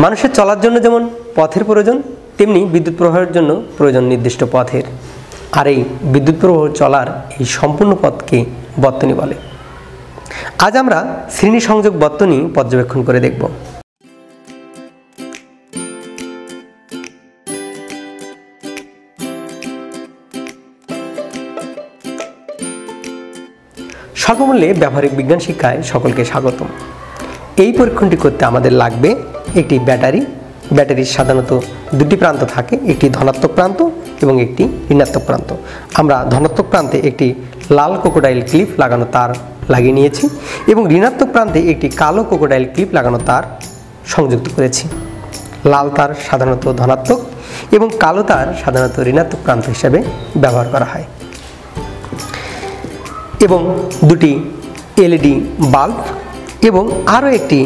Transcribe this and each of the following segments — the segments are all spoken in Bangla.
মানুষের চলার জন্য যেমন পথের প্রয়োজন, তেমনি বিদ্যুৎ প্রবাহের জন্য প্রয়োজন নির্দিষ্ট পথের। আর এই বিদ্যুৎ প্রবাহ চলার এই সম্পূর্ণ পথকে বর্তনী বলে। আজ আমরা শ্রেণী সংযোগ বর্তনী পর্যবেক্ষণ করে দেখব। স্বল্পমূল্যে ব্যবহারিক বিজ্ঞান শিক্ষায় সকলকে স্বাগতম। এই পরীক্ষণটি করতে আমাদের লাগবে একটি ব্যাটারি। ব্যাটারির সাধারণত দুটি প্রান্ত থাকে, একটি ধনাত্মক প্রান্ত এবং একটি ঋণাত্মক প্রান্ত। আমরা ধনাত্মক প্রান্তে একটি লাল ক্রোকোডাইল ক্লিপ লাগানো তার লাগিয়ে নিয়েছি এবং ঋণাত্মক প্রান্তে একটি কালো ক্রোকোডাইল ক্লিপ লাগানো তার সংযুক্ত করেছি। লাল তার সাধারণত ধনাত্মক এবং কালো তার সাধারণত ঋণাত্মক প্রান্ত হিসাবে ব্যবহার করা হয় এবং দুটি এলইডি বাল্ব এবং আরও একটি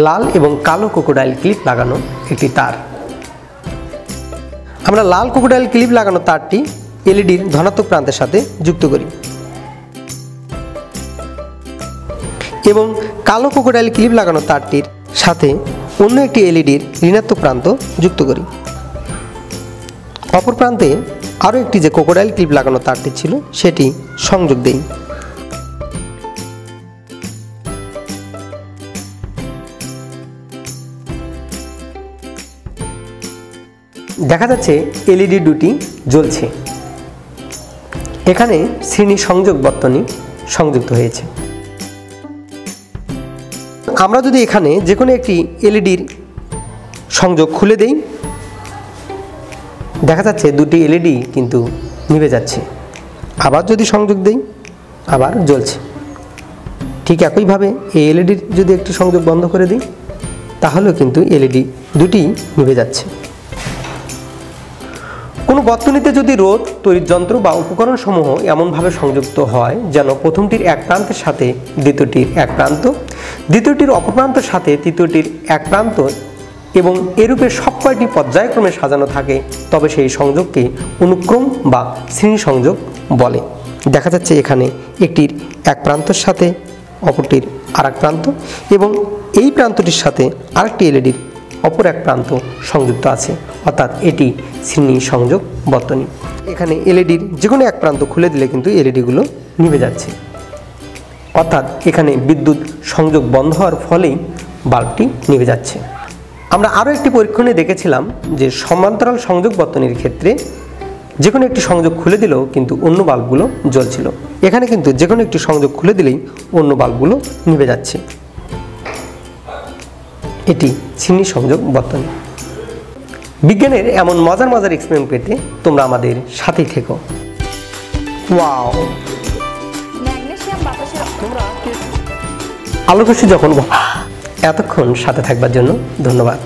লাল এবং কালো ক্রোকোডাইল ক্লিপ লাগানো একটি তার। আমরা লাল ক্রোকোডাইল ক্লিপ লাগানো তারটি এলইডির ধনাত্মক প্রান্তের সাথে যুক্ত করি এবং কালো ক্রোকোডাইল ক্লিপ লাগানো তারটির সাথে অন্য একটি এলইডির ঋণাত্মক প্রান্ত যুক্ত করি। অপর প্রান্তে আরও একটি যে ক্রোকোডাইল ক্লিপ লাগানো তারটি ছিল সেটি সংযোগ দেই। দেখা যাচ্ছে এলইডি দুটি জ্বলছে। এখানে শ্রেণী সংযোগ বর্তনী সংযুক্ত হয়েছে। আমরা যদি এখানে যে কোনো একটি এলইডির সংযোগ খুলে দেই, দেখা যাচ্ছে দুটি এলইডি কিন্তু নিভে যাচ্ছে। আবার যদি সংযোগ দেই, আবার জ্বলছে। ঠিক একইভাবে এই এলইডির যদি একটি সংযোগ বন্ধ করে দিই, তাহলেও কিন্তু এলইডি দুটি নিভে যাচ্ছে। কোনো বর্তনীতে যদি রোধ, তড়িৎযন্ত্র বা উপকরণ সমূহ এমনভাবে সংযুক্ত হয় যেন প্রথমটির এক প্রান্তের সাথে দ্বিতীয়টির এক প্রান্ত, দ্বিতীয়টির অপর প্রান্তের সাথে তৃতীয়টির এক প্রান্ত এবং এরূপে সব কয়টি পর্যায়ক্রমে সাজানো থাকে, তবে সেই সংযোগকে অনুক্রম বা শ্রেণী সংযোগ বলে। দেখা যাচ্ছে এখানে একটির এক প্রান্তের সাথে অপরটির আর এক প্রান্ত এবং এই প্রান্তটির সাথে আরেকটি এলইডির অপর এক প্রান্ত সংযুক্ত আছে, অর্থাৎ এটি শ্রেণী সংযোগ বর্তনী। এখানে এলইডির যে কোনো এক প্রান্ত খুলে দিলে কিন্তু এলইডিগুলো নিভে যাচ্ছে, অর্থাৎ এখানে বিদ্যুৎ সংযোগ বন্ধ হওয়ার ফলেই বাল্বটি নিভে যাচ্ছে। আমরা আরও একটি পরীক্ষণে দেখেছিলাম যে সমান্তরাল সংযোগ বর্তনীর ক্ষেত্রে যে কোনো একটি সংযোগ খুলে দিলেও কিন্তু অন্য বাল্বগুলো জ্বলছিল। এখানে কিন্তু যে কোনো একটি সংযোগ খুলে দিলেই অন্য বাল্বগুলো নিভে যাচ্ছে। এটি শ্রেণী সংযোগ বর্তনী। বিজ্ঞানের এমন মজার মজার এক্সপেরিমেন্ট পেতে তোমরা আমাদের সাথেই থেকো। ওয়াও! আলোকরশ্মি যখন এতক্ষণ সাথে থাকবার জন্য ধন্যবাদ।